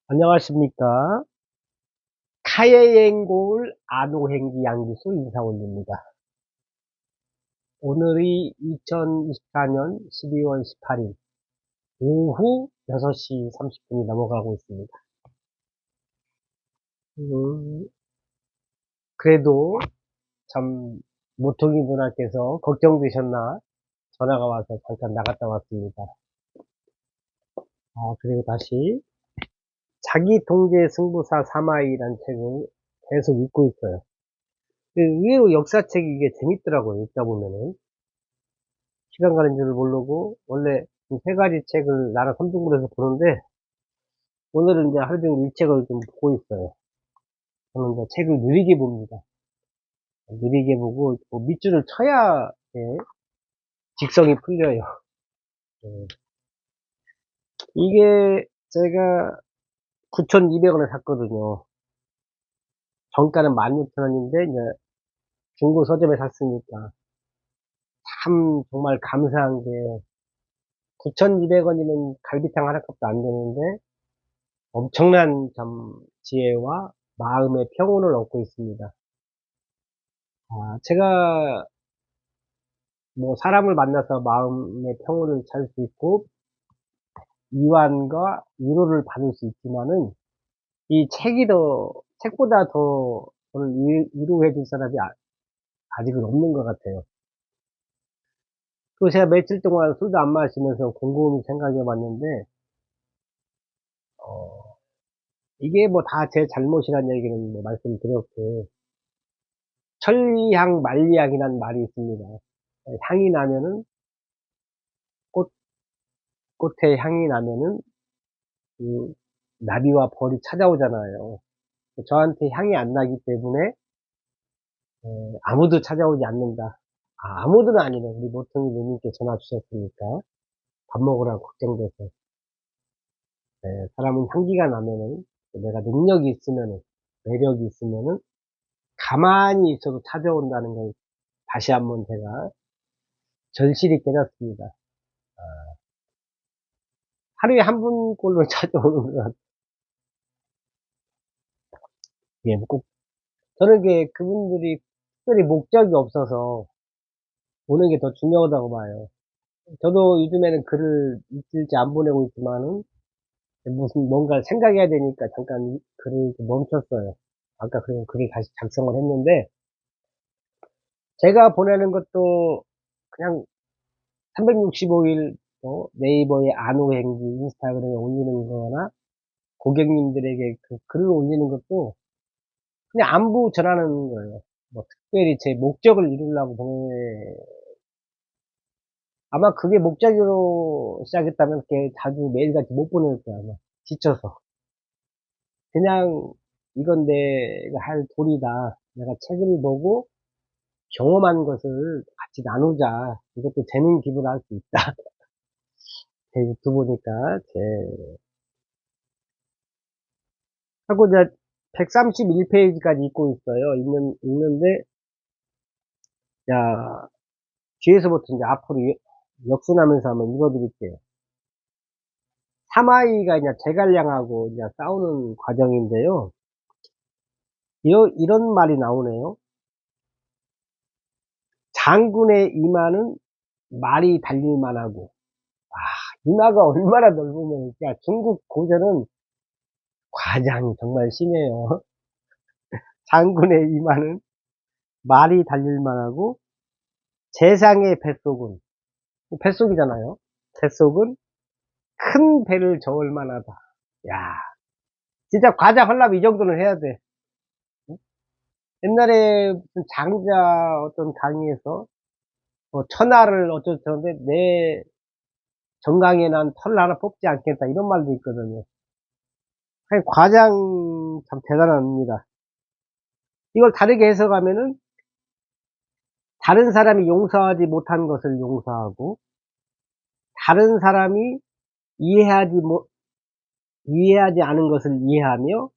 안녕하십니까. 카예행골 안호행기 양기수 인사 올립니다. 오늘이 2024년 12월 18일 오후 6시 30분이 넘어가고 있습니다. 음, 그래도 참 모퉁이 누나께서 걱정되셨나 전화가 와서 잠깐 나갔다 왔습니다. 그리고 다시 자기통제 승부사 사마이라는 책을 계속 읽고 있어요. 의외로 역사책이 이게 재밌더라고요. 읽다 보면은. 시간 가는 줄을 모르고 원래 이 세 가지 책을 나라 3등분해서 보는데 오늘은 이제 하루 종일 이 책을 좀 보고 있어요. 저는 이제 책을 느리게 봅니다. 느리게 보고 뭐 밑줄을 쳐야 예, 직성이 풀려요. 예. 이게 제가 9,200원에 샀거든요. 정가는 16,000원인데 이제 중고 서점에 샀으니까 참 정말 감사한 게 9,200원이면 갈비탕 하나값도 안 되는데 엄청난 참 지혜와 마음의 평온을 얻고 있습니다. 제가 뭐 사람을 만나서 마음의 평온을 찾을 수 있고 위안과 위로를 받을 수 있지만은 이 책이 책보다 더 저를 위로해 줄 사람이 아직은 없는 것 같아요. 또 제가 며칠 동안 술도 안 마시면서 곰곰이 생각해 봤는데, 어, 이게 뭐 다 제 잘못이란 얘기는 뭐 말씀드렸고, 천리향 만리향이라는 말이 있습니다. 향이 나면은, 꽃, 꽃에 향이 나면은, 그 나비와 벌이 찾아오잖아요. 저한테 향이 안 나기 때문에 아무도 찾아오지 않는다. 아무도는 아니네. 우리 모퉁이 누님께 전화 주셨으니까 밥 먹으라고 걱정돼서. 사람은 향기가 나면은 내가 능력이 있으면은 매력이 있으면은 가만히 있어도 찾아온다는 걸 다시 한번 제가 절실히 깨닫습니다. 하루에 한 분꼴로 찾아오는 것 같아요. 꼭 저는 그분들이 특별히 목적이 없어서 오는 게 더 중요하다고 봐요. 저도 요즘에는 글을 일주일째 안 보내고 있지만은 무슨 뭔가를 생각해야 되니까 잠깐 글을 좀 멈췄어요. 아까 그리고 글을 다시 작성을 했는데 제가 보내는 것도 그냥 365일 네이버에 안호행기 인스타그램에 올리는 거나 고객님들에게 그 글을 올리는 것도 그냥 안부 전하는 거예요. 뭐 특별히 제 목적을 이루려고 아마 그게 목적으로 시작했다면 이렇게 자주 매일같이 못 보낼 거야 아마 지쳐서. 그냥 이건 내가 할 도리다. 내가 책을 보고 경험한 것을 같이 나누자. 이것도 재능 기부를 할 수 있다. 제 유튜브 보니까 하고 이제 131페이지까지 읽고 있어요. 읽는데 자 뒤에서부터 이제 앞으로 역순하면서 한번 읽어드릴게요. 사마이가 이제 제갈량하고 이제 싸우는 과정인데요. 이런 말이 나오네요. 장군의 이마는 말이 달릴만 하고 이마가 얼마나 넓으면, 그러니까 중국 고전은 과장이 정말 심해요. 장군의 이마는 말이 달릴만 하고, 재상의 뱃속은, 뱃속이잖아요. 뱃속은 큰 배를 저을 만하다. 야, 진짜 과장 하려면 이 정도는 해야 돼. 옛날에 무슨 장자 어떤 강의에서, 뭐 천하를 어쩌는데 내 정강에 난 털 하나 뽑지 않겠다. 이런 말도 있거든요. 아니, 과장 참 대단합니다. 이걸 다르게 해석하면은 다른 사람이 용서하지 못한 것을 용서하고 다른 사람이 이해하지 못 이해하지 않은 것을 이해하며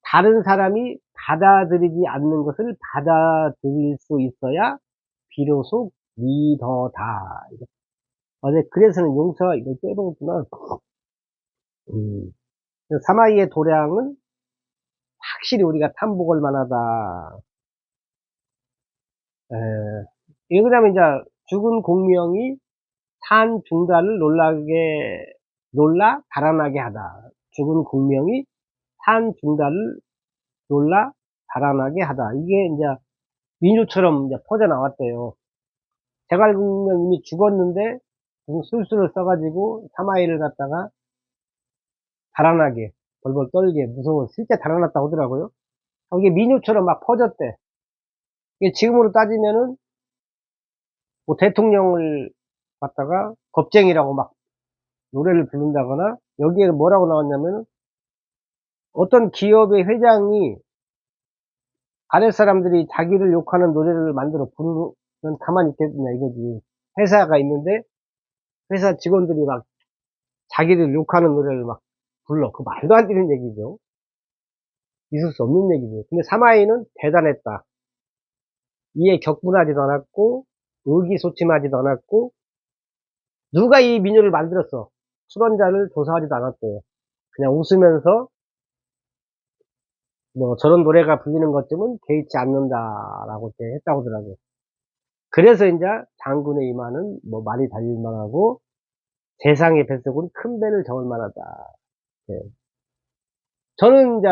다른 사람이 받아들이지 않는 것을 받아들일 수 있어야 비로소 리더다. 그래서는 용서가 이걸 빼보구나. 사마이의 도량은 확실히 우리가 탐복할 만하다. 에, 이게 그다음에 이제 죽은 공명이 산 중단을 놀라 달아나게 하다. 죽은 공명이 산 중단을 놀라 달아나게 하다. 이게 이제 민요처럼 이제 퍼져 나왔대요. 제갈공명 이미 죽었는데 무슨 술수를 써가지고 사마이를 갖다가 달아나게, 벌벌 떨게, 무서워. 실제 달아났다고 하더라고요. 이게 민요처럼 막 퍼졌대. 이게 지금으로 따지면은 뭐 대통령을 갖다가 겁쟁이라고 막 노래를 부른다거나, 여기에 뭐라고 나왔냐면은 어떤 기업의 회장이 아랫사람들이 자기를 욕하는 노래를 만들어 부르면 가만히 있겠느냐 이거지. 회사가 있는데 회사 직원들이 막 자기를 욕하는 노래를 막 불러. 그 말도 안 되는 얘기죠. 있을 수 없는 얘기죠. 근데 사마이는 대단했다. 이에 격분하지도 않았고 의기소침하지도 않았고, 누가 이 민요를 만들었어? 출원자를 조사하지도 않았대요. 그냥 웃으면서 뭐 저런 노래가 불리는 것쯤은 개의치 않는다라고 이렇게 했다고 하더라고요. 그래서 이제 장군의 이마는 뭐 말이 달릴 만하고 세상의 뱃속은 큰 배를 저을 만하다. 예. 저는 이제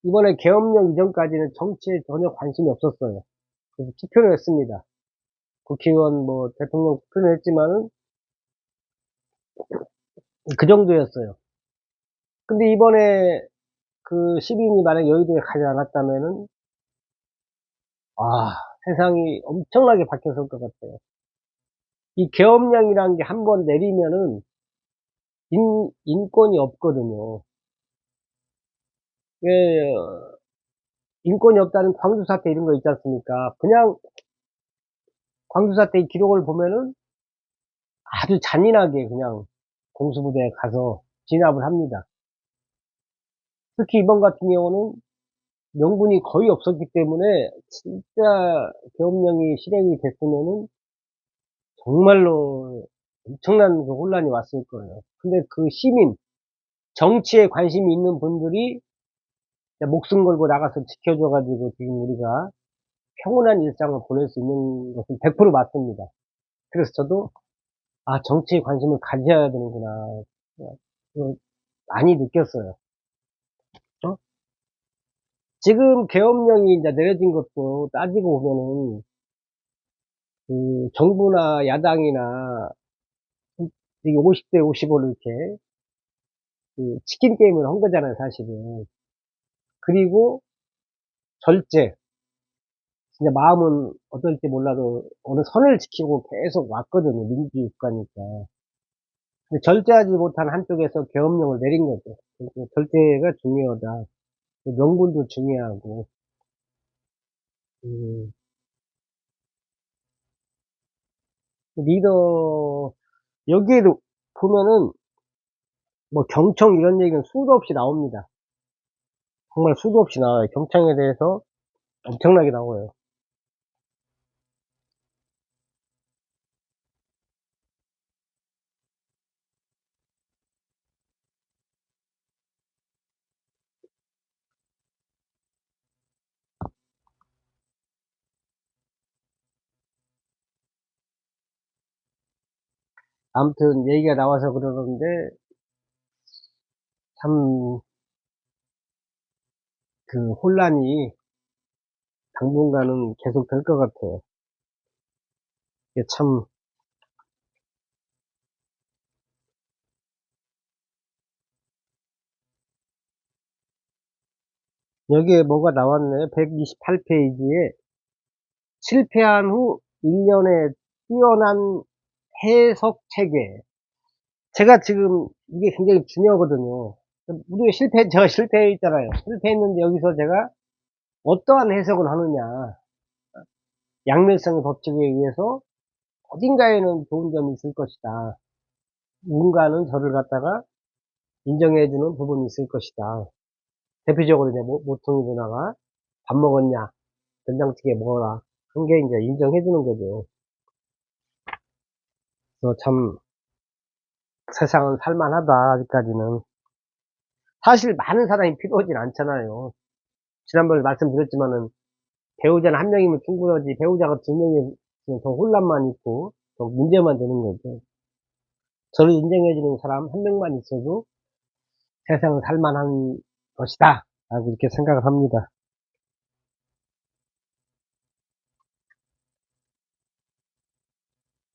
이번에 계엄령 이전까지는 정치에 전혀 관심이 없었어요. 그래서 투표를 했습니다. 국회의원 뭐 대통령 투표는 했지만은 그 정도였어요. 근데 이번에 그 시민이 만약 여의도에 가지 않았다면은 아, 세상이 엄청나게 바뀌었을 것 같아요. 이 계엄령이라는 게 한번 내리면은 인권이 없거든요. 예, 인권이 없다는 광주 사태 이런 거 있지 않습니까? 그냥 광주 사태 기록을 보면은 아주 잔인하게 그냥 공수부대에 가서 진압을 합니다. 특히 이번 같은 경우는 명분이 거의 없었기 때문에 진짜 계엄령이 실행이 됐으면은 정말로 엄청난 그 혼란이 왔을 거예요. 근데 그 시민, 정치에 관심이 있는 분들이 목숨 걸고 나가서 지켜줘가지고 지금 우리가 평온한 일상을 보낼 수 있는 것은 100% 맞습니다. 그래서 저도, 아, 정치에 관심을 가져야 되는구나. 많이 느꼈어요. 어? 지금 계엄령이 이제 내려진 것도 따지고 보면은, 그 정부나 야당이나 50대 55로 이렇게 그 치킨 게임을 한 거잖아요, 사실은. 그리고 절제. 진짜 마음은 어떨지 몰라도 어느 선을 지키고 계속 왔거든요. 민주주의 국가니까. 근데 절제하지 못한 한쪽에서 계엄령을 내린 거죠. 그러니까 절제가 중요하다. 명분도 중요하고. 음, 리더, 여기에도 보면은 뭐 경청 이런 얘기는 수도 없이 나옵니다. 정말 수도 없이 나와요. 경청에 대해서 엄청나게 나와요. 아무튼 얘기가 나와서 그러는데 참 그 혼란이 당분간은 계속 될 것 같아요. 이게 참, 여기에 뭐가 나왔네. 128페이지에 실패한 후 1년의 뛰어난 해석 체계. 제가 지금 이게 굉장히 중요하거든요. 우리가 제가 실패했잖아요. 실패했는데 여기서 제가 어떠한 해석을 하느냐. 양면성의 법칙에 의해서 어딘가에는 좋은 점이 있을 것이다. 누군가는 저를 갖다가 인정해주는 부분이 있을 것이다. 대표적으로 이제 모퉁이 누나가 밥 먹었냐, 된장찌개 먹어라. 그런 게 이제 인정해주는 거죠. 그래서 참 세상은 살만하다, 아직까지는. 사실 많은 사람이 필요하진 않잖아요. 지난번에 말씀드렸지만은 배우자는 한 명이면 충분하지 배우자가 두 명이면 더 혼란만 있고 더 문제만 되는 거죠. 저를 인정해 주는 사람 한 명만 있어도 세상을 살 만한 것이다. 라고 이렇게 생각을 합니다.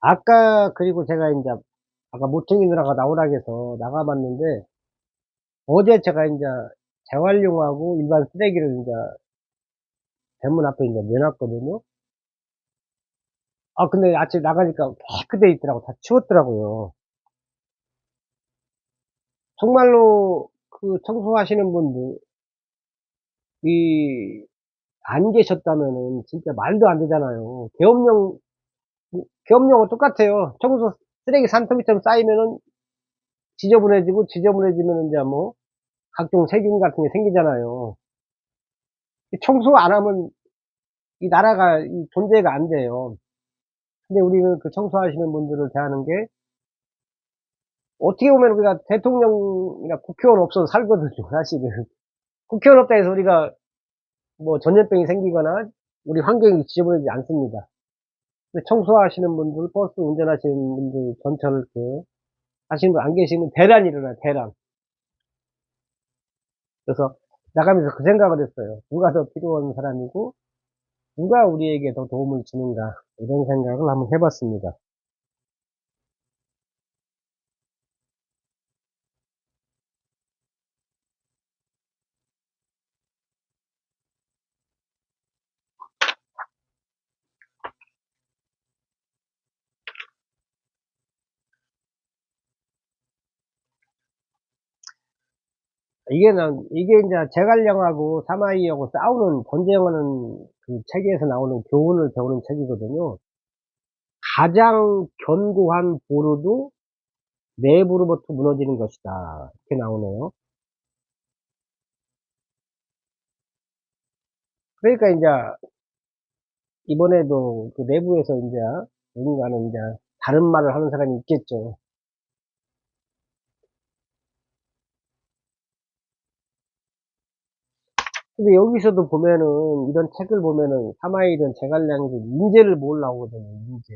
아까 그리고 제가 인제 아까 모퉁이 누나가 나오라 해서 나가 봤는데 어제 제가 인제 재활용하고 일반 쓰레기를 인제 대문 앞에 인제 내놨거든요. 아 근데 아침에 나가니까 깨끗해 있더라고요. 다 치웠더라고요. 정말로 그 청소하시는 분들이 안 계셨다면은 진짜 말도 안 되잖아요. 계엄령은 똑같아요. 청소 쓰레기 산더미처럼 쌓이면은 지저분해지면은 인제 뭐 각종 세균 같은 게 생기잖아요. 이 청소 안 하면 이 나라가 이 존재가 안 돼요. 근데 우리는 그 청소하시는 분들을 대하는 게 어떻게 보면 우리가 대통령이나 국회의원 없어도 살거든요, 사실은. 국회의원 없다 해서 우리가 뭐 전염병이 생기거나 우리 환경이 지저분해지지 않습니다. 근데 청소하시는 분들, 버스 운전하시는 분들 전철 그 하시는 분 안 계시면 대란이 일어나요, 대란. 그래서 나가면서 그 생각을 했어요. 누가 더 필요한 사람이고 누가 우리에게 더 도움을 주는가 이런 생각을 한번 해 봤습니다. 이게 인제 제갈량하고 사마이하고 싸우는 전쟁하는 그 책에서 나오는 교훈을 배우는 책이거든요. "가장 견고한 보루도 내부로부터 무너지는 것이다." 이렇게 나오네요. 그러니까 인제 이번에도 그 내부에서 인제 누군가는 인제 다른 말을 하는 사람이 있겠죠. 근데 여기서도 보면은 이런 책을 보면은 사마이든 제갈량이든 인재를 모으려고 하거든요, 인재.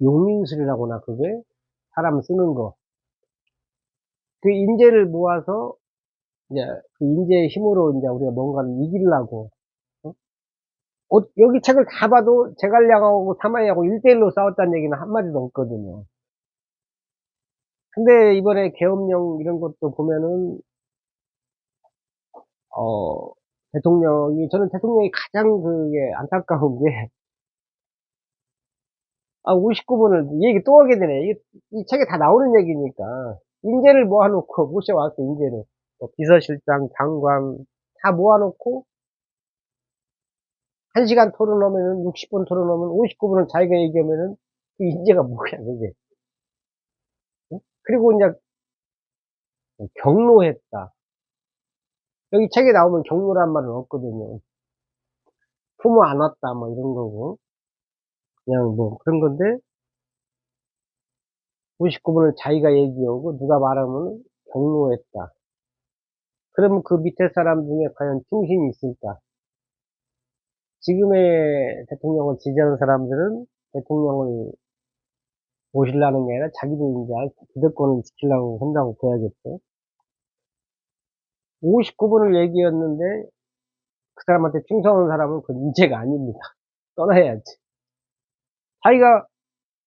용인술이라고나 그게? 사람 쓰는 거. 그 인재를 모아서 이제 그 인재의 힘으로 인제 우리가 뭔가를 이기려고 어? 여기 책을 다 봐도 제갈량하고 사마이하고 1대1로 싸웠다는 얘기는 한마디도 없거든요. 근데 이번에 계엄령 이런 것도 보면은 어 저는 대통령이 가장 그게 안타까운 게 59 분을 이 얘기 또 하게 되네. 이게 이 책에 다 나오는 얘기니까. 인재를 모아 놓고 모셔 왔어 인재를. 뭐 비서실장, 장관 다 모아 놓고 1 시간 토론하면은 60분 토론하면 59 분은 자기가 얘기하면은 그 인재가 뭐야 그게. 응? 그리고 인제 "경로했다." 여기 책에 나오면 경로란 말은 없거든요. "품어 안았다." 뭐 이런 거고. 그냥 뭐 그런 건데 59 분을 자기가 얘기하고 누가 말하면은 "경로했다." 그러면 그 밑에 사람 중에 과연 충신이 있을까? 지금의 대통령을 지지하는 사람들은 대통령을 모시려는 게 아니라 자기도 인제 기득권을 지키려고 한다고 봐야겠죠. 59 분을 얘기했는데 그 사람한테 충성하는 사람은 그건 인재가 아닙니다. 떠나야지. 자기가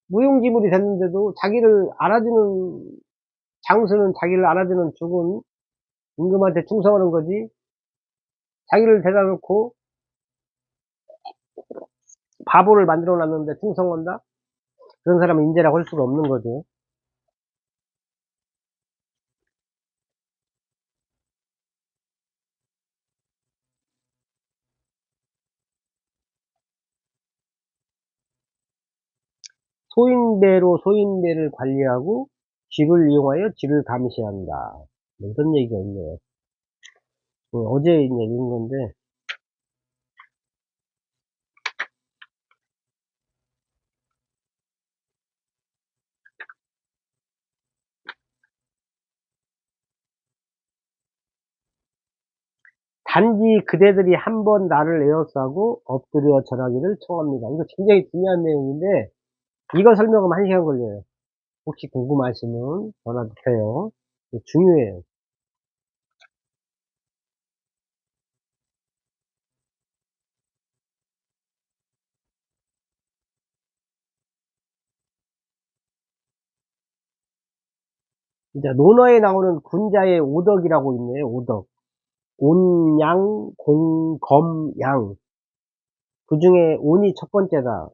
무용지물이 됐는데도 자기를 알아주는 장수는 자기를 알아주는 죽은 임금한테 충성하는 거지 자기를 데려다 놓고 바보를 만들어 놨는데 충성한다? 그런 사람은 인재라고 할 수가 없는 거죠. 소인배로 소인배를 관리하고 쥐를 이용하여 쥐를 감시한다. 뭐 이런 얘기가 있네요. 어제 인제 읽은 건데 단지 그대들이 한번 나를 에워싸고 엎드려 절하기를 청합니다. 이거 굉장히 중요한 내용인데 이거 설명하면 1시간 걸려요. 혹시 궁금하시면 전화 주세요. 이거 중요해요. 이제 논어에 나오는 군자의 오덕이라고 있네요. 오덕. 온, 양, 공, 검, 양. 그 중에 온이 첫 번째다.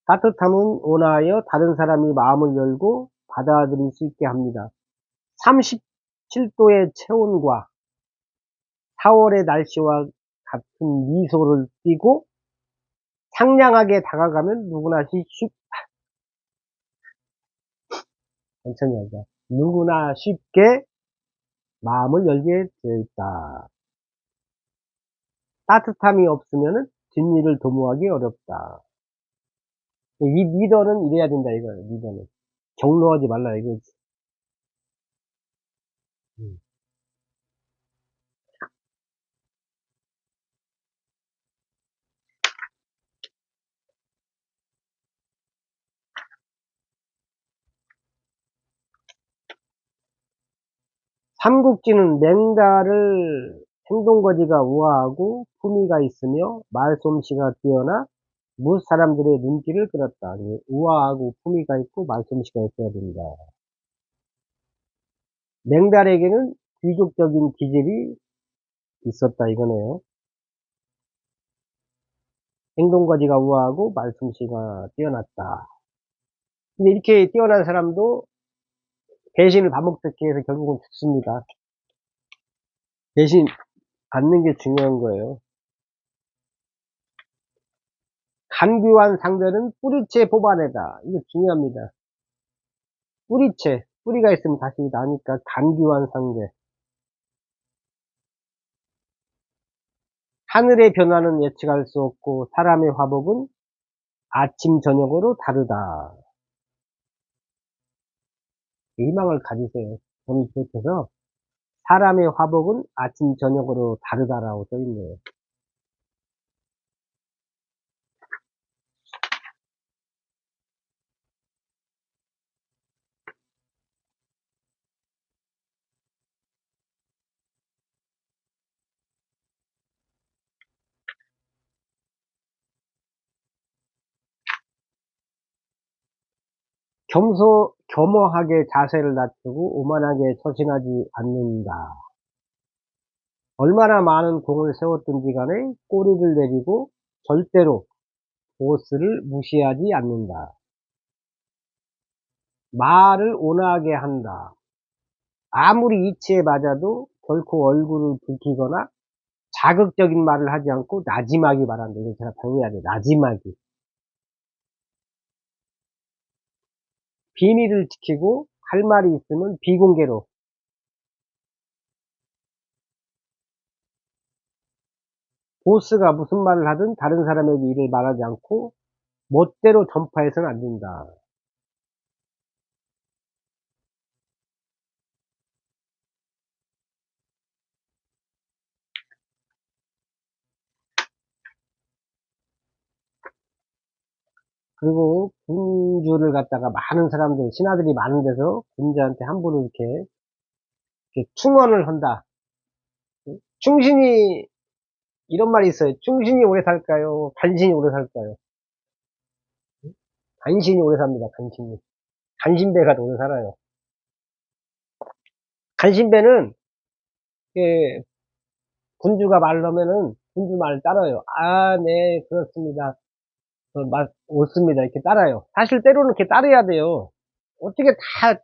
따뜻함은 온화하여 다른 사람이 마음을 열고 받아들일 수 있게 합니다. 37도의 체온과 4월의 날씨와 같은 미소를 띠고 상냥하게 다가가면 천천히 하자. 누구나 쉽게 마음을 열게 되어 있다. 따뜻함이 없으면 뒷일을 도모하기 어렵다. 이 리더는 이래야 된다 이거예요. 리더는 경로하지 말라 이거지. 삼국지는 맹달을 행동거지가 우아하고 품위가 있으며 말솜씨가 뛰어나 무 사람들의 눈길을 끌었다. 우아하고 품위가 있고 말솜씨가 있어야 된다. 맹달에게는 귀족적인 기질이 있었다 이거네요. 행동거지가 우아하고 말솜씨가 뛰어났다. 근데 이렇게 뛰어난 사람도 배신을 반복적게 해서 결국은 죽습니다. 배신 받는 게 중요한 거예요. 간교한 상대는 뿌리채 뽑아내다. 이거 중요합니다. 뿌리채. 뿌리가 있으면 다시 나니까 간교한 상대. 하늘의 변화는 예측할 수 없고 사람의 화복은 아침 저녁으로 다르다. 희망을 가지세요. 저는 기억해서 사람의 화복은 아침 저녁으로 다르다라고 써있네요. 겸허하게 자세를 낮추고 오만하게 처신하지 않는다. 얼마나 많은 공을 세웠든지 간에 꼬리를 내리고 절대로 보스를 무시하지 않는다. 말을 온화하게 한다. 아무리 이치에 맞아도 결코 얼굴을 붉히거나 자극적인 말을 하지 않고 나지막이 말한다. 이거 제가 배워야 돼. 나지막이. 비밀을 지키고 할 말이 있으면 비공개로. 보스가 무슨 말을 하든 다른 사람에게 이를 말하지 않고 멋대로 전파해서는 안 된다. 그리고 군주를 갖다가 많은 사람들, 신하들이 많은 데서 군주한테 함부로 이렇게 충언을 한다. 충신이, 이런 말이 있어요. 충신이 오래 살까요? 간신이 오래 살까요? 간신이 오래 삽니다, 간신이. 간신배가 더 오래 살아요. 간신배는, 예, 군주가 말을 하면은, 군주 말을 따라요. 아, 네, 그렇습니다. 옳습니다. 이렇게 따라요. 사실 때로는 이렇게 따라야 돼요. 어떻게 다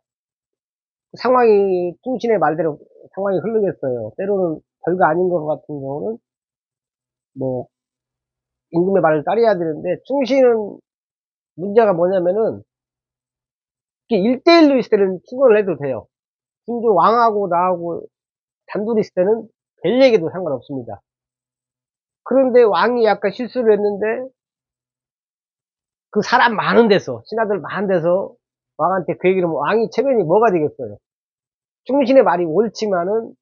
상황이, 충신의 말대로 상황이 흐르겠어요. 때로는 별거 아닌 것 같은 경우는, 뭐, 임금의 말을 따라야 되는데, 충신은 문제가 뭐냐면은, 이렇게 1대1로 있을 때는 충고를 해도 돼요. 충주 왕하고 나하고 단둘이 있을 때는 별 얘기도 상관없습니다. 그런데 왕이 약간 실수를 했는데, 그 사람 많은 데서, 신하들 많은 데서 왕한테 그 얘기를 하면 왕이 체면이 뭐가 되겠어요? 충신의 말이 옳지만은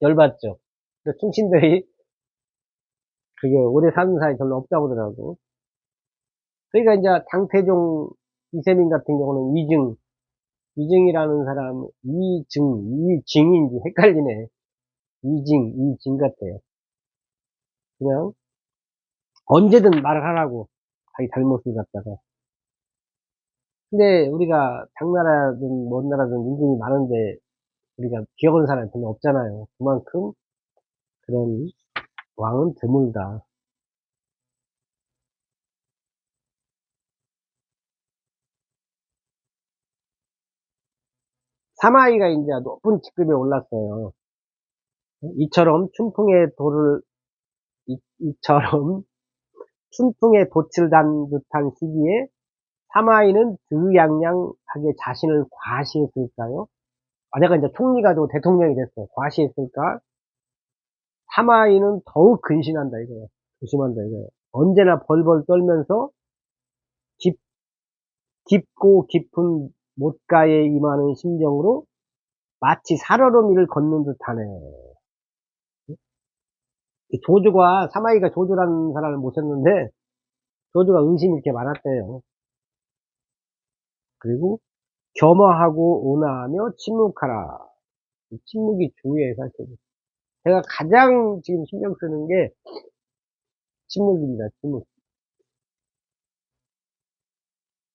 열받죠. 근데 충신들이 그게 오래 사는 사람이 별로 없다고 하더라고. 그러니까 이제 장태종 이세민 같은 경우는 위증이라는 사람, 위증인지 헷갈리네. 이징 같아요. 그냥 언제든 말을 하라고. 자기 잘못을 갖다가. 근데 우리가 당나라든 먼 나라든 인종이 많은데 우리가 기억하는 사람이 별로 없잖아요. 그만큼 그런 왕은 드물다. 사마이가 이제 높은 직급에 올랐어요. 이처럼 춘풍의 도를, 이처럼 춘풍의 돛을 단 듯한 시기에 사마이는 드양양하게 자신을 과시했을까요? 만약에 이제 총리가 되고 대통령이 됐어. 과시했을까? 사마이는 더욱 근신한다 이거예요. 조심한다 이거예요. 언제나 벌벌 떨면서 깊, 깊고 깊은 못가에 임하는 심정으로 마치 살얼음이를 걷는 듯하네. 조조가 사마이가 조조라는 사람을 모셨는데 조조가 의심이 이렇게 많았대요. 그리고 겸허하고 온화하며 침묵하라. 침묵이 중요해 사실. 제가 가장 지금 신경 쓰는 게 침묵입니다. 침묵.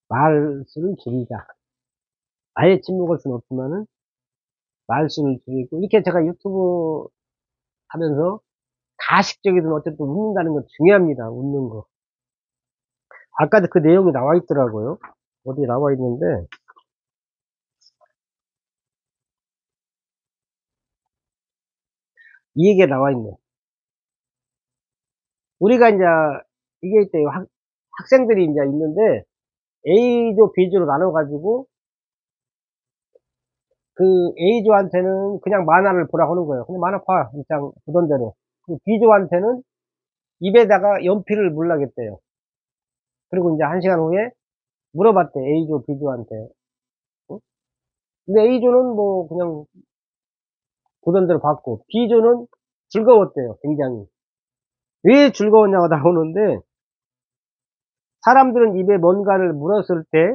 말수를 줄이자. 아예 침묵할 수는 없지만은 말수를 줄이고 이렇게 제가 유튜브 하면서 가식적이든 어쨌든 웃는다는 건 중요합니다. 웃는 거. 아까도 그 내용이 나와 있더라고요. 어디 나와 있는데 이 얘기가 나와 있네. 우리가 이제 이게 있대요. 학생들이 이제 있는데 A조, B조로 나눠가지고 그 A조한테는 그냥 만화를 보라고 하는 거예요. 그냥 만화 봐. 일단 보던 대로. 그 B조한테는 입에다가 연필을 물라겠대요. 그리고 이제 1시간 후에 물어봤대. A조, B조한테. 어? 근데 A조는 뭐 그냥 보던 대로 봤고 B조는 즐거웠대요. 굉장히. 왜 즐거웠냐고 나오는데 사람들은 입에 뭔가를 물었을 때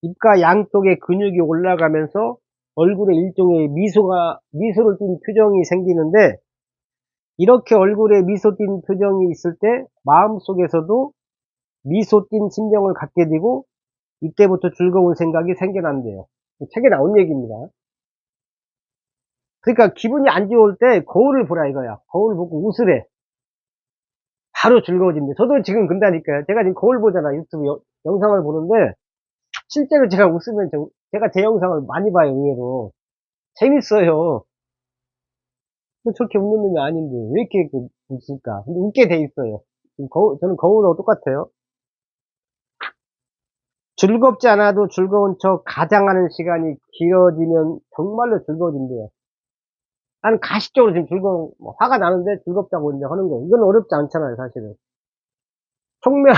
입가 양쪽에 근육이 올라가면서 얼굴에 일종의 미소를 띤 표정이 생기는데 이렇게 얼굴에 미소 띈 표정이 있을 때 마음속에서도 미소 띈 심정을 갖게 되고 이때부터 즐거운 생각이 생겨난대요. 책에 나온 얘기입니다. 그러니까 기분이 안 좋을 때 거울을 보라 이거야. 거울 보고 웃으래. 바로 즐거워진대. 저도 지금 그런다니까요. 제가 지금 거울 보잖아. 유튜브 영상을 보는데 실제로 제가 웃으면 제가 제 영상을 많이 봐요. 의외로. 재밌어요. 저렇게 웃는 놈이 아닌데 왜 이렇게 웃을까? 근데 웃게 돼 있어요. 저는 거울하고 똑같아요. 즐겁지 않아도 즐거운 척 가장하는 시간이 길어지면 정말로 즐거워진대요. 나는 가식적으로 지금 뭐 화가 나는데 즐겁다고 이제 하는 거예요. 이건 어렵지 않잖아요, 사실은. 총명,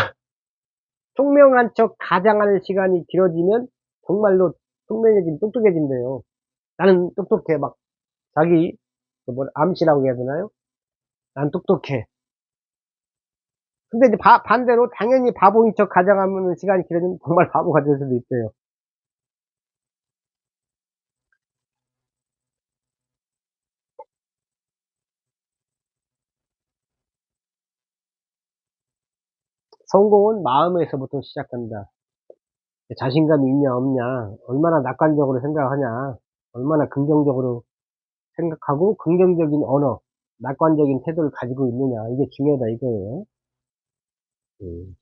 총명한 척 가장하는 시간이 길어지면 정말로 똑똑해진대요. 나는 똑똑해. 막 자기, 암시라고 해야 되나요? 난 똑똑해. 근데 이제 반대로 당연히 바보인 척 가장하면 시간이 길어지면 정말 바보가 될 수도 있대요. 성공은 마음에서부터 시작한다. 자신감이 있냐 없냐, 얼마나 낙관적으로 생각하냐, 얼마나 긍정적으로 생각하고 긍정적인 언어, 낙관적인 태도를 가지고 있느냐, 이게 중요하다 이거예요. 음.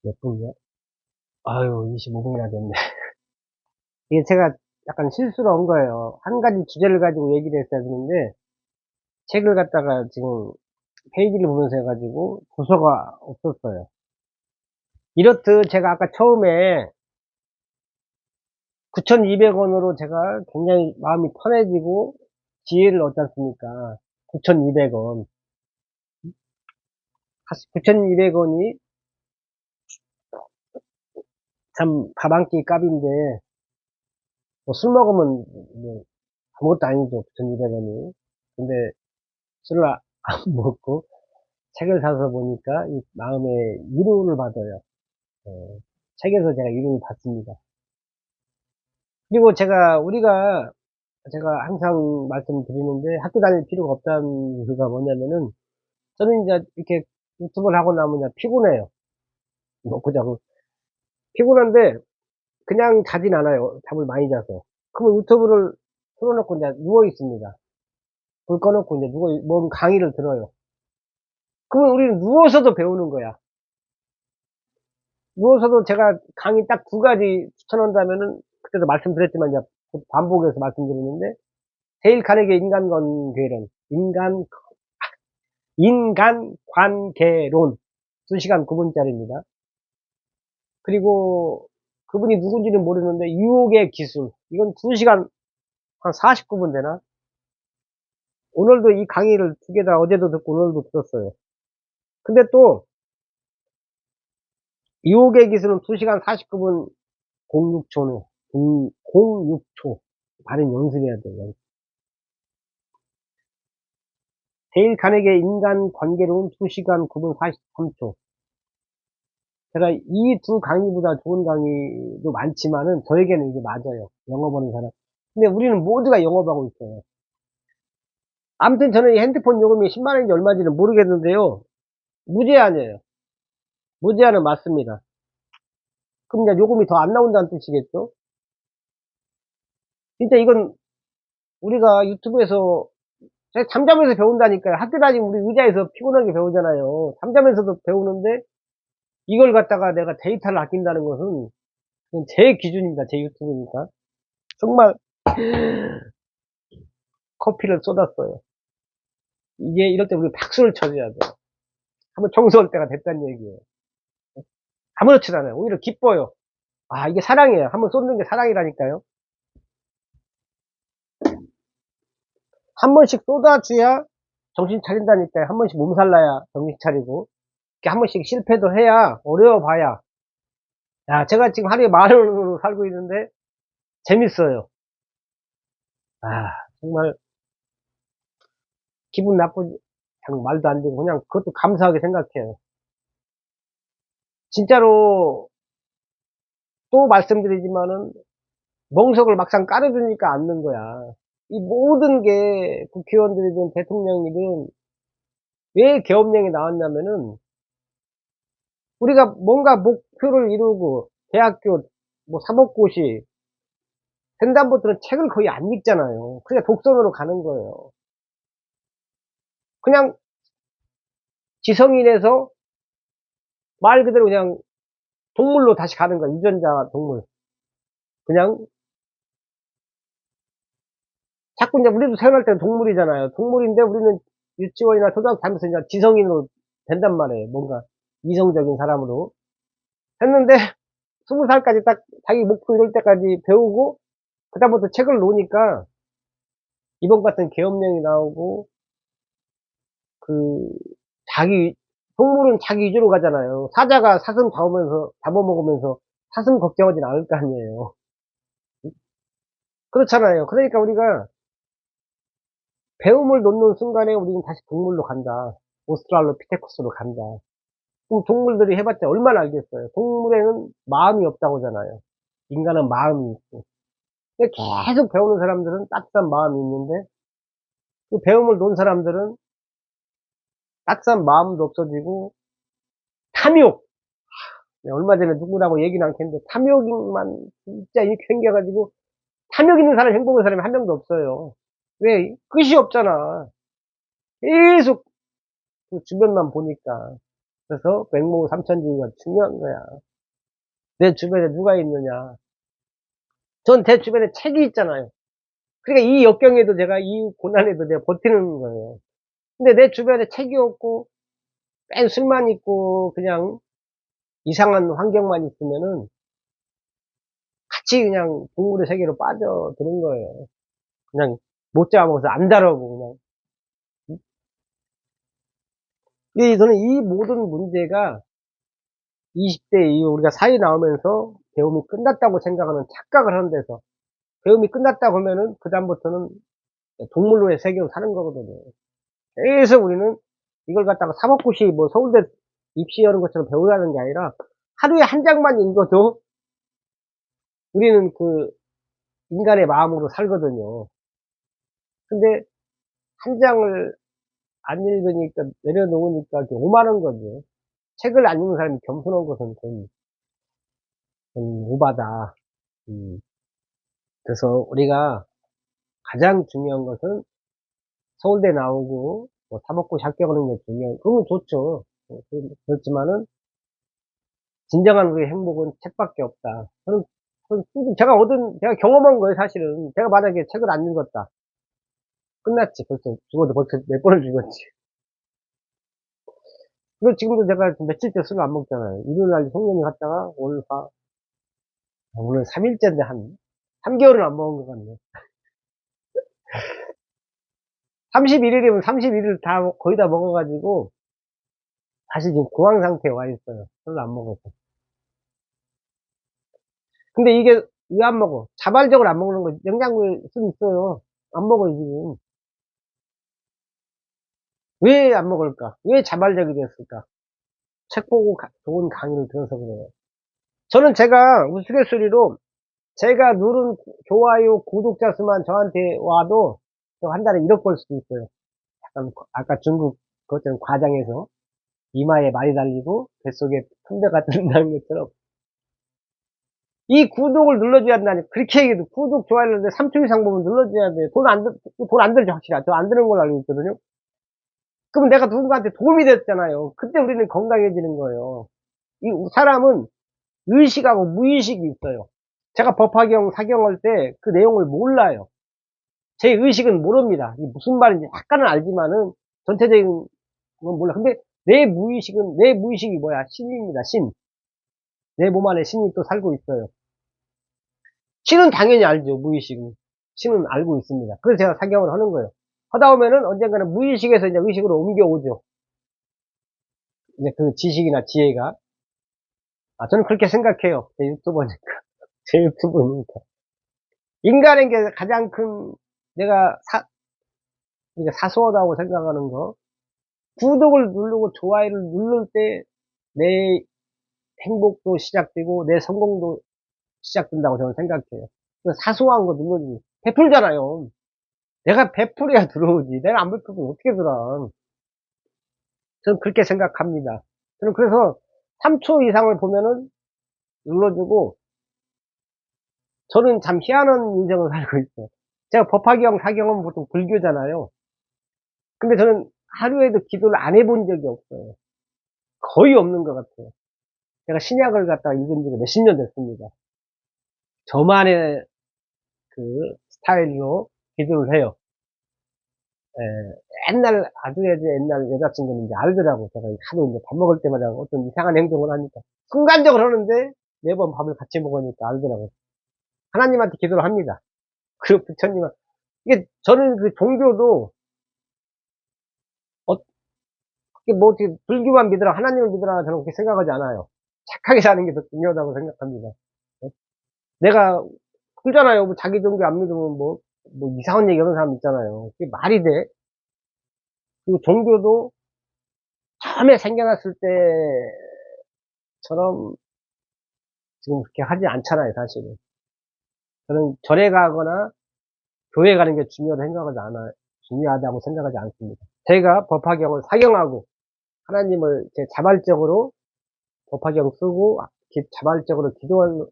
몇 분이야? 아유, 25분이나 됐네. 이게 제가 약간 실수로 한 거예요. 한 가지 주제를 가지고 얘기를 했어야 되는데, 책을 갖다가 지금 페이지를 보면서 해가지고 도서가 없었어요. 이렇듯 제가 아까 처음에 9,200원으로 제가 굉장히 마음이 편해지고 지혜를 얻지 않습니까? 9,200원. 9,200원이 참 밥 한 끼 값인데, 뭐 술 먹으면 뭐 아무것도 아니죠. 9,200원이. 근데 술을 안 먹고 책을 사서 보니까 이 마음에 위로를 받아요. 어, 책에서 제가 위로를 받습니다. 그리고 제가 항상 말씀드리는데 학교 다닐 필요가 없다는 이유가 뭐냐면은 저는 이제 이렇게 유튜브를 하고 나면 이제 피곤해요. 먹고 자고. 피곤한데 그냥 자진 않아요. 잠을 많이 자서. 그러면 유튜브를 틀어놓고 이제 누워 있습니다. 불 꺼놓고 이제 뭔 강의를 들어요. 그러면 우리는 누워서도 배우는 거야. 누워서도 제가 강의 딱 두 가지 추천한다면은 그때도 말씀드렸지만 이제 반복해서 말씀드리는데 데일 카네기의 인간관계론, 인간관계론 2시간 9분짜리입니다. 그리고 그분이 누군지는 모르는데 유혹의 기술 이건 2시간 한 49분 되나? 오늘도 이 강의를 두 개 다 어제도 듣고 오늘도 들었어요. 근데 또 유혹의 기술은 2시간 49분 06초네. 06초. 발음 연습해야 돼요. 데일 카네기의 인간관계론 2시간 9분 43초. 제가 이 두 강의보다 좋은 강의도 많지만은 저에게는 이게 맞아요. 영업하는 사람. 근데 우리는 모두가 영업하고 있어요. 아무튼 저는 이 핸드폰 요금이 10만원인지 얼마인지는 모르겠는데요. 무제한이에요. 무제한은 맞습니다. 그럼 이제 요금이 더 안 나온다는 뜻이겠죠? 진짜 이건 우리가 유튜브에서 제가 잠자면서 배운다니까요. 학교 다니면 우리 의자에서 피곤하게 배우잖아요. 잠자면서도 배우는데 이걸 갖다가 내가 데이터를 아낀다는 것은 그건 제 기준입니다. 제 유튜브니까. 정말 커피를 쏟았어요. 이게 이럴 때 우리 박수를 쳐줘야 돼요. 한번 청소할 때가 됐다는 얘기예요. 아무렇지도 않아요. 오히려 기뻐요. 아, 이게 사랑이에요. 한번 쏟는 게 사랑이라니까요. 한 번씩 쏟아줘야 정신 차린다니까요. 한 번씩 몸살나야 정신 차리고. 이렇게 한 번씩 실패도 해야, 어려워봐야. 야, 제가 지금 하루에 10,000원으로 살고 있는데, 재밌어요. 아, 정말, 기분 나쁘지, 그냥 말도 안 되고, 그냥 그것도 감사하게 생각해요. 진짜로, 또 말씀드리지만은, 멍석을 막상 깔아주니까 앉는 거야. 이 모든 게 국회의원들이든 대통령이든 왜 계엄령이 나왔냐면은 우리가 뭔가 목표를 이루고 대학교 뭐 사법고시 횡단보도는 책을 거의 안 읽잖아요. 그냥 독서으로 가는 거예요. 그냥 지성인에서 말 그대로 그냥 동물로 다시 가는 거야. 유전자 동물. 그냥 자꾸 이제 우리도 태어날 때는 동물이잖아요. 동물인데 우리는 유치원이나 초등학교 다니면서 이제 지성인으로 된단 말이에요. 뭔가 이성적인 사람으로. 했는데 20살까지 딱 자기 목표 이룰 때까지 배우고 그다음부터 책을 놓으니까 이번 같은 계엄령이 나오고 그 자기 동물은 자기 위주로 가잖아요. 사자가 사슴 잡아먹으면서 사슴 걱정하진 않을 거 아니에요. 그렇잖아요. 그러니까 우리가 배움을 놓는 순간에 우리는 다시 동물로 간다. 오스트랄로피테쿠스로 간다. 그럼 동물들이 해봤자 얼마나 알겠어요. 동물에는 마음이 없다고 하잖아요. 인간은 마음이 있고. 근데 계속 배우는 사람들은 따뜻한 마음이 있는데 그 배움을 놓은 사람들은 따뜻한 마음도 없어지고 탐욕. 네, 얼마 전에 누구라고 얘기는 않겠는데 탐욕만 진짜 이렇게 생겨가지고 탐욕 있는 사람 행복한 사람이 한 명도 없어요. 왜? 끝이 없잖아. 계속 그 주변만 보니까. 그래서 백모 삼천지가 중요한 거야. 내 주변에 누가 있느냐. 전 제 주변에 책이 있잖아요. 그러니까 이 역경에도 제가 이 고난에도 내가 버티는 거예요. 근데 내 주변에 책이 없고 맨 술만 있고 그냥 이상한 환경만 있으면은 같이 그냥 동물의 세계로 빠져드는 거예요. 그냥 못 잡아먹어서 안달하고 그냥. 저는 이 모든 문제가 20대 이후 우리가 사회 나오면서 배움이 끝났다고 생각하는 착각을 하는 데서 배움이 끝났다고 하면은 그다음부터는 동물로의 세계로 사는 거거든요. 계속 우리는 이걸 갖다가 사법고시 뭐 서울대 입시하는 것처럼 배우라는 게 아니라 하루에 한 장만 읽어도 우리는 그 인간의 마음으로 살거든요. 근데 한 장을 안 읽으니까 내려놓으니까 이렇게 오만한 거죠. 책을 안 읽는 사람이 겸손한 것은 좀 오바다. 음. 그래서 우리가 가장 중요한 것은 서울대 나오고 뭐 사법고시 합격하는 게 그건 좋죠. 그렇지만은 진정한 우리의 행복은 책밖에 없다. 저는 제가 경험한 거예요, 사실은. 제가 만약에 책을 안 읽었다. 끝났지. 벌써 죽어도 벌써 몇 번을 죽었지. 그리고 지금도 제가 며칠째 술을 안 먹잖아요. 일요일 날 송년회 갔다가 오늘 3일째인데 한 3개월은 안 먹은 것 같네. 31일이면 31일 다, 거의 다 먹어가지고, 다시 지금 공황 상태에 와 있어요. 술을 안 먹어서. 근데 이게 왜 안 먹어? 자발적으로 안 먹는 거, 냉장고에 술 있어요. 안 먹어요, 지금. 왜 안 먹을까? 왜 자발적이 됐을까? 책 보고 좋은 강의를 들어서 그래요. 저는 제가 우스갯소리로 제가 누른 좋아요, 구독자 수만 저한테 와도 저 한 달에 1억 벌 수도 있어요. 약간 아까 중국 그것처럼 과장해서 이마에 말이 달리고 뱃속에 풍대가 든다는 것처럼 이 구독을 눌러줘야 한다니. 그렇게 얘기해도 구독, 좋아요를 누르는데 3초 이상 보면 눌러줘야 돼. 돈 안 들죠, 확실히. 저 안 드는 걸로 알고 있거든요. 그럼 내가 누군가한테 도움이 됐잖아요. 그때 우리는 건강해지는 거예요. 이 사람은 의식하고 무의식이 있어요. 제가 법화경, 사경할 때 그 내용을 몰라요. 제 의식은 모릅니다. 이게 무슨 말인지 약간은 알지만은 전체적인 건 몰라. 근데 내 무의식이 뭐야? 신입니다, 신. 내 몸 안에 신이 또 살고 있어요. 신은 당연히 알죠, 무의식은. 신은 알고 있습니다. 그래서 제가 사경을 하는 거예요. 하다 보면은 언젠가는 무의식에서 이제 의식으로 옮겨오죠. 이제 그 지식이나 지혜가. 저는 그렇게 생각해요. 제 유튜버니까. 제 유튜브니까. 인간에게 가장 큰, 내가 이게 사소하다고 생각하는 거. 구독을 누르고 좋아요를 누를 때 내 행복도 시작되고 내 성공도 시작된다고 저는 생각해요. 그 사소한 거 눌러주고. 베풀잖아요. 내가 베풀어야 들어오지. 내가 안 베풀면 어떻게 들어. 저는 그렇게 생각합니다. 저는 그래서 3초 이상을 보면은 눌러주고, 저는 참 희한한 인생을 살고 있어요. 제가 법화경, 사경은 보통 불교잖아요. 근데 저는 하루에도 기도를 안 해본 적이 없어요. 거의 없는 것 같아요. 제가 신약을 갖다가 읽은 지가 몇십 년 됐습니다. 저만의 그 스타일로 기도를 해요. 아주 옛날 여자친구는 이제 알더라고. 제가 하도 이제 밥 먹을 때마다 어떤 이상한 행동을 하니까. 순간적으로 하는데 매번 밥을 같이 먹으니까 알더라고. 하나님한테 기도를 합니다. 그 부처님은. 이게 저는 그 종교도, 어, 이게 뭐 어떻게 불교만 믿으라, 하나님을 믿으라 저는 그렇게 생각하지 않아요. 착하게 사는 게 더 중요하다고 생각합니다. 어? 내가, 그러잖아요. 뭐 자기 종교 안 믿으면 뭐 이상한 얘기 하는 사람 있잖아요. 그게 말이 돼? 그 종교도 처음에 생겨났을 때처럼 지금 그렇게 하지 않잖아요, 사실은. 저는 절에 가거나 교회 가는 게 중요하다고 생각하지 않습니다. 제가 법화경을 사경하고 하나님을 제 자발적으로 법화경 쓰고 자발적으로 기도하는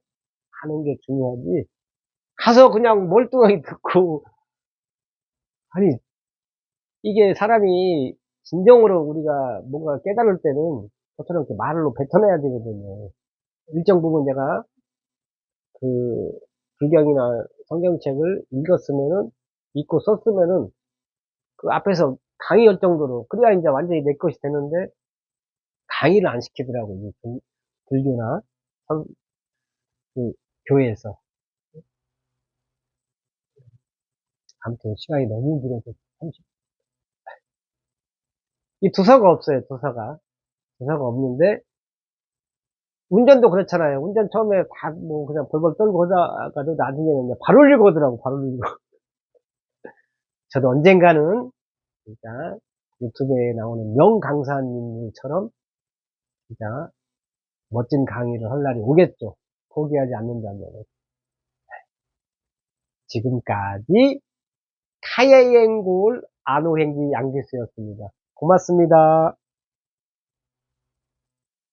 게 중요하지. 가서 그냥 멀뚱하게 듣고, 아니, 이게 사람이 진정으로 우리가 뭔가 깨달을 때는 저처럼 이렇게 말로 뱉어내야 되거든요. 일정 부분 내가 그 불경이나 성경책을 읽었으면은, 읽고 썼으면은, 그 앞에서 강의할 정도로, 그래야 이제 완전히 내 것이 되는데, 강의를 안 시키더라고요. 이 불교나, 성, 그, 교회에서. 아무튼 시간이 너무 길어서, 30, 이 두서가 없어요, 두서가. 두서가 없는데, 운전도 그렇잖아요. 운전 처음에 다 뭐 그냥 벌벌 떨고 하다가도 나중에는 이제 바로 읽고 오더라고, 바로 읽고. 저도 언젠가는 진짜 유튜브에 나오는 명강사님들처럼 진짜 멋진 강의를 할 날이 오겠죠. 포기하지 않는다면. 지금까지 카예행골 안호행기 양기수였습니다. 고맙습니다.